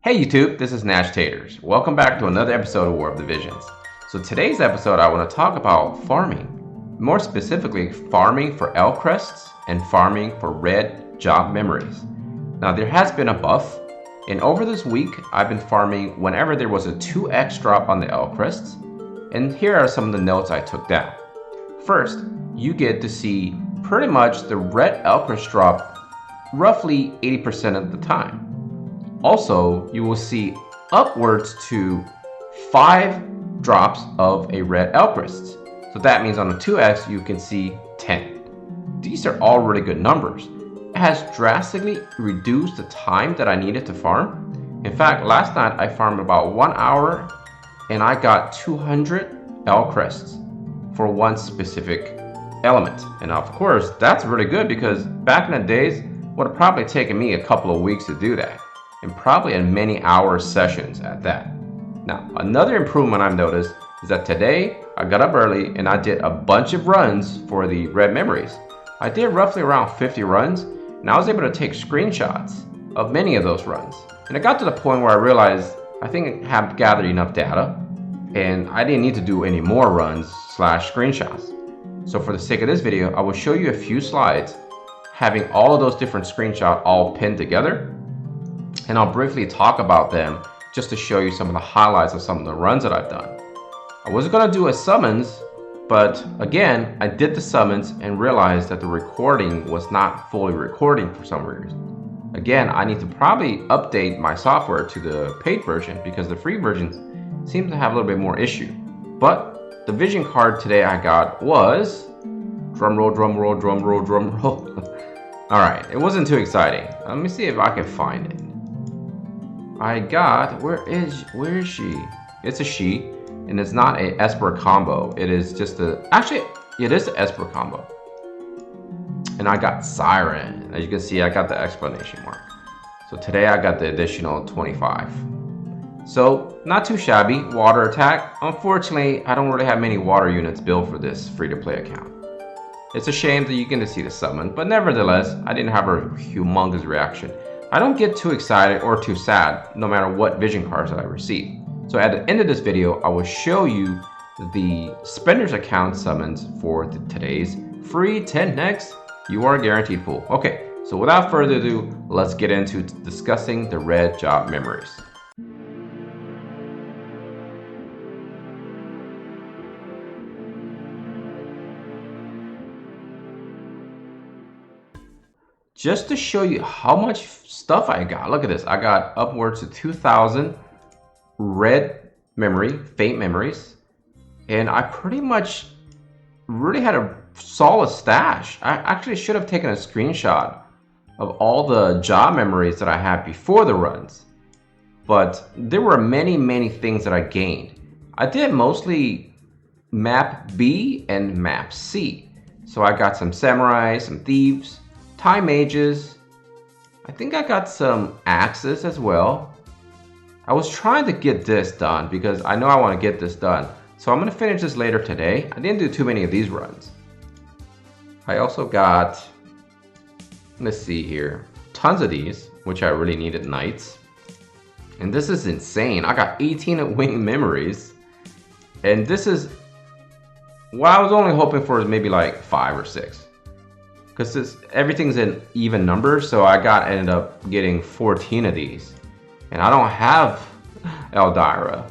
Hey YouTube, this is Nashtaters. Welcome back to another episode of War of the Visions. So today's episode I want to talk about farming. More specifically, farming for alcrysts and farming for red job memories. Now there has been a buff, and over this week I've been farming whenever there was a 2x drop on the alcrysts, and here are some of the notes I took down. First, you get to see pretty much the red alcryst drop roughly 80% of the time. Also, you will see upwards to 5 drops of a red alcryst. So that means on a 2x you can see 10. These are all really good numbers. It has drastically reduced the time that I needed to farm. In fact, last night I farmed about 1 hour and I got 200 alcrysts for one specific element. And of course, that's really good because back in the days, it would have probably taken me a couple of weeks to do that, and probably in many hour sessions at that. Now, another improvement I've noticed is that today I got up early and I did a bunch of runs for the red memories. I did roughly around 50 runs, and I was able to take screenshots of many of those runs. And it got to the point where I realized I think I have gathered enough data and I didn't need to do any more runs / screenshots. So for the sake of this video, I will show you a few slides having all of those different screenshots all pinned together, and I'll briefly talk about them just to show you some of the highlights of some of the runs that I've done. I was going to do a summons, but again, I did the summons and realized that the recording was not fully recording for some reason. Again, I need to probably update my software to the paid version because the free versions seem to have a little bit more issue. But the vision card today I got was, drum roll, drum roll, drum roll, drum roll. All right, it wasn't too exciting. Let me see if I can find it. I got, where is she? It's a she, and it's not a Esper combo. It is just actually, it is the Esper combo. And I got Siren. As you can see, I got the exclamation mark. So today I got the additional 25. So not too shabby. Water attack. Unfortunately, I don't really have many water units built for this free-to-play account. It's a shame that you get to see the summon, but nevertheless, I didn't have a humongous reaction. I don't get too excited or too sad no matter what vision cards that I receive. So at the end of this video, I will show you the Spender's account summons for today's free 10x you are guaranteed pool. Okay, so without further ado, let's get into discussing the red job memories. Just to show you how much stuff I got, look at this. I got upwards to 2,000 red memory, faint memories, and I pretty much really had a solid stash. I actually should have taken a screenshot of all the job memories that I had before the runs, but there were many things that I gained. I did mostly map B and map C, so I got some samurai, some thieves, time mages. I think I got some axes as well. I was trying to get this done because I know I want to get this done. So I'm going to finish this later today. I didn't do too many of these runs. I also got, let's see here, tons of these, which I really needed knights. And this is insane. I got 18 wing memories. And this is, well, I was only hoping for maybe like 5 or 6. Because everything's in even numbers, so I ended up getting 14 of these. And I don't have Eldyra.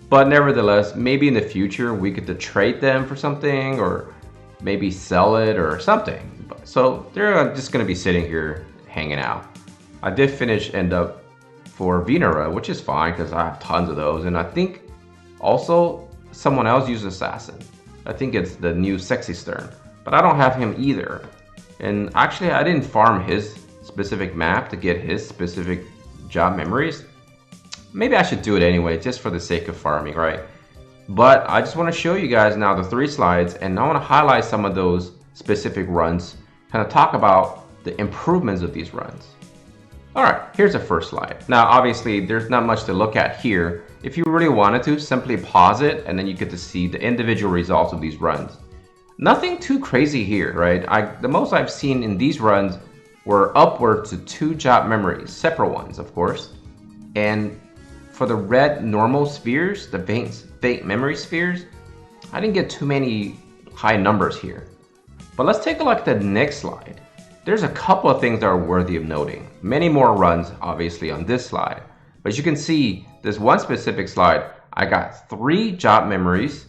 But nevertheless, maybe in the future we get to trade them for something, or maybe sell it or something. So they're just going to be sitting here hanging out. I did end up for Venera, which is fine because I have tons of those. And I think also someone else used Assassin. I think it's the new Sexy Stern. But I don't have him either. And actually, I didn't farm his specific map to get his specific job memories. Maybe I should do it anyway, just for the sake of farming, right? But I just want to show you guys now the 3 slides, and I want to highlight some of those specific runs, kind of talk about the improvements of these runs. All right, here's the first slide. Now, obviously, there's not much to look at here. If you really wanted to, simply pause it, and then you get to see the individual results of these runs. Nothing too crazy here, right? The most I've seen in these runs were upwards to 2 job memories, separate ones, of course. And for the red normal spheres, the faint memory spheres, I didn't get too many high numbers here. But let's take a look at the next slide. There's a couple of things that are worthy of noting. Many more runs, obviously, on this slide. But as you can see, this one specific slide, I got 3 job memories,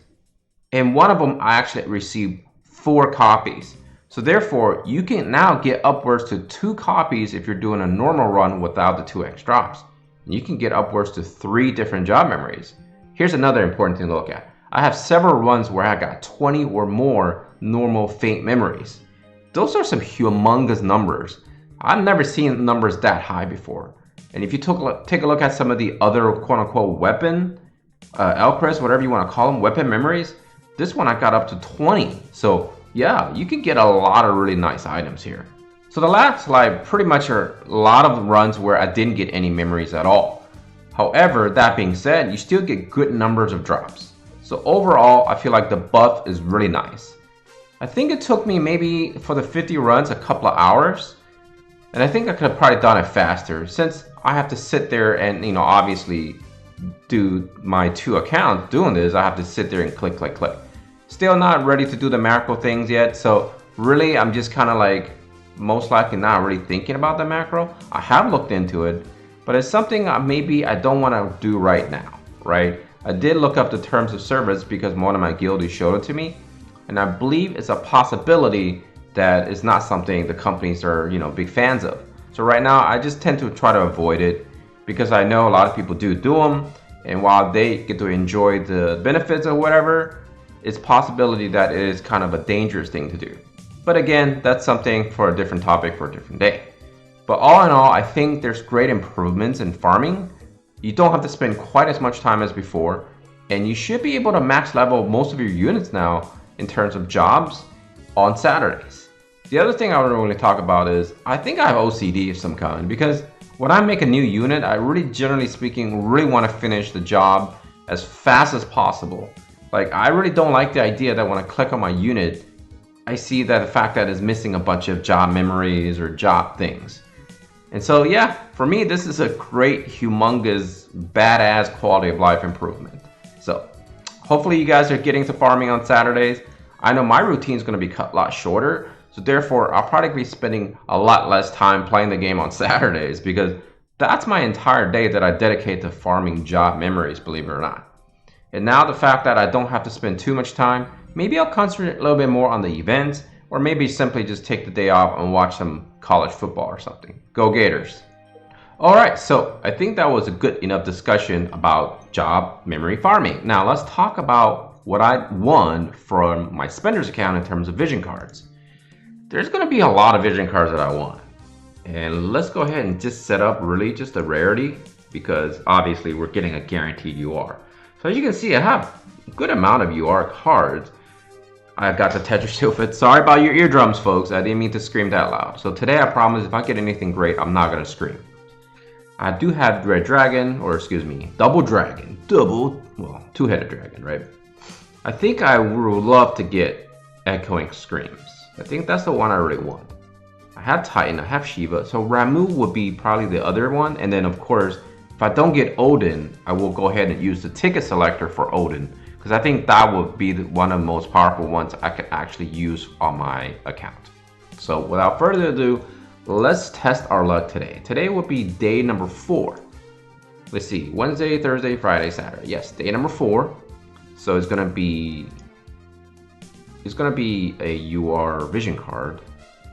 and one of them I actually received 4 copies. So therefore, you can now get upwards to 2 copies if you're doing a normal run without the 2x drops. And you can get upwards to 3 different job memories. Here's another important thing to look at. I have several runs where I got 20 or more normal faint memories. Those are some humongous numbers. I've never seen numbers that high before. And if you take a look at some of the other quote-unquote weapon, alcrysts, whatever you want to call them, weapon memories, this one I got up to 20. So yeah, you can get a lot of really nice items here. So the last slide pretty much are a lot of runs where I didn't get any memories at all. However, that being said, you still get good numbers of drops. So overall, I feel like the buff is really nice. I think it took me maybe for the 50 runs a couple of hours. And I think I could have probably done it faster since I have to sit there and, obviously do my 2 accounts doing this. I have to sit there and click, click, click. Still not ready to do the macro things yet. So really, I'm just kind of like most likely not really thinking about the macro. I have looked into it, but it's something maybe I don't want to do right now, right? I did look up the terms of service because one of my guildies showed it to me. And I believe it's a possibility that it's not something the companies are, big fans of. So right now, I just tend to try to avoid it because I know a lot of people do them. And while they get to enjoy the benefits or whatever, it's a possibility that it is kind of a dangerous thing to do. But again, that's something for a different topic for a different day. But all in all, I think there's great improvements in farming. You don't have to spend quite as much time as before, and you should be able to max level most of your units now in terms of jobs on Saturdays. The other thing I would really talk about is I think I have OCD of some kind because when I make a new unit, I really, generally speaking, really want to finish the job as fast as possible. Like, I really don't like the idea that when I click on my unit, I see that the fact that it's missing a bunch of job memories or job things. And so, yeah, for me, this is a great, humongous, badass quality of life improvement. So, hopefully you guys are getting to farming on Saturdays. I know my routine is going to be cut a lot shorter. So therefore, I'll probably be spending a lot less time playing the game on Saturdays because that's my entire day that I dedicate to farming job memories, believe it or not. And now the fact that I don't have to spend too much time, maybe I'll concentrate a little bit more on the events, or maybe simply just take the day off and watch some college football or something. Go Gators. Alright, so I think that was a good enough discussion about job memory farming. Now let's talk about what I won from my spenders account in terms of vision cards. There's going to be a lot of vision cards that I won. And let's go ahead and just set up really just a rarity because obviously we're getting a guaranteed UR. So as you can see, I have a good amount of UR cards. I've got the Tetris Silphid. Sorry about your eardrums, folks. I didn't mean to scream that loud. So today I promise if I get anything great, I'm not going to scream. I do have Red Dragon, or excuse me, Double Dragon. Two-headed dragon, right? I think I would love to get Echoing Screams. I think that's the one I really want. I have Titan, I have Shiva, so Ramu would be probably the other one. And then of course, if I don't get Odin, I will go ahead and use the ticket selector for Odin. Because I think that would be one of the most powerful ones I could actually use on my account. So without further ado, let's test our luck today. Today will be day number 4. Let's see, Wednesday, Thursday, Friday, Saturday. Yes, day number 4. So it's gonna be a UR vision card,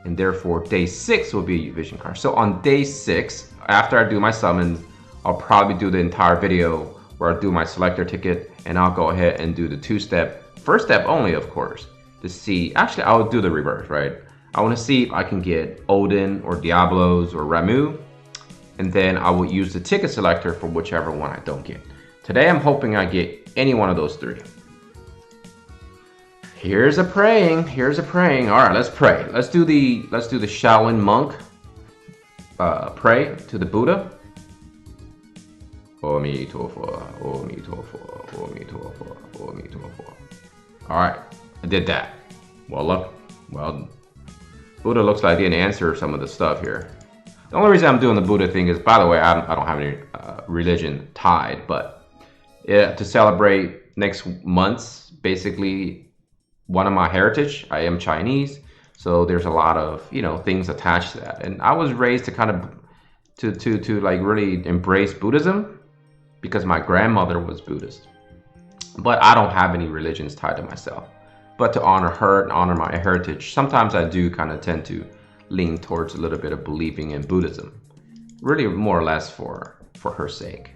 and therefore day 6 will be a vision card. So on day 6, after I do my summons, I'll probably do the entire video where I do my selector ticket, and I'll go ahead and do the 2-step, first step only, of course, to see. Actually, I'll do the reverse, right? I want to see if I can get Odin or Diablos or Ramu, and then I will use the ticket selector for whichever one I don't get. Today, I'm hoping I get any one of those 3. Here's a praying. Here's a praying. All right, let's pray. Let's do the Shaolin monk. Pray to the Buddha. Omi tofu, Omi tofu, Omi tofu, Omi tofu. All right, I did that. Well, Buddha looks like he didn't answer some of the stuff here. The only reason I'm doing the Buddha thing is, by the way, I don't have any religion tied, but to celebrate next month's basically one of my heritage. I am Chinese, so there's a lot of, you know, things attached to that. And I was raised to kind of to like really embrace Buddhism because my grandmother was Buddhist. But I don't have any religions tied to myself. But to honor her and honor my heritage, sometimes I do kind of tend to lean towards a little bit of believing in Buddhism. Really more or less for her sake.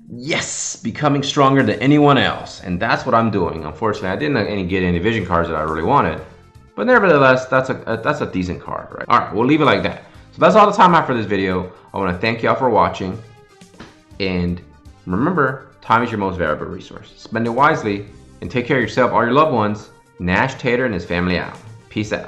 Yes, becoming stronger than anyone else. And that's what I'm doing. Unfortunately, I didn't get any vision cards that I really wanted. But nevertheless, that's a decent card, right? All right, we'll leave it like that. So that's all the time I have for this video. I want to thank y'all for watching. And remember, time is your most valuable resource. Spend it wisely and take care of yourself, all your loved ones. Nashtater and his family out. Peace out.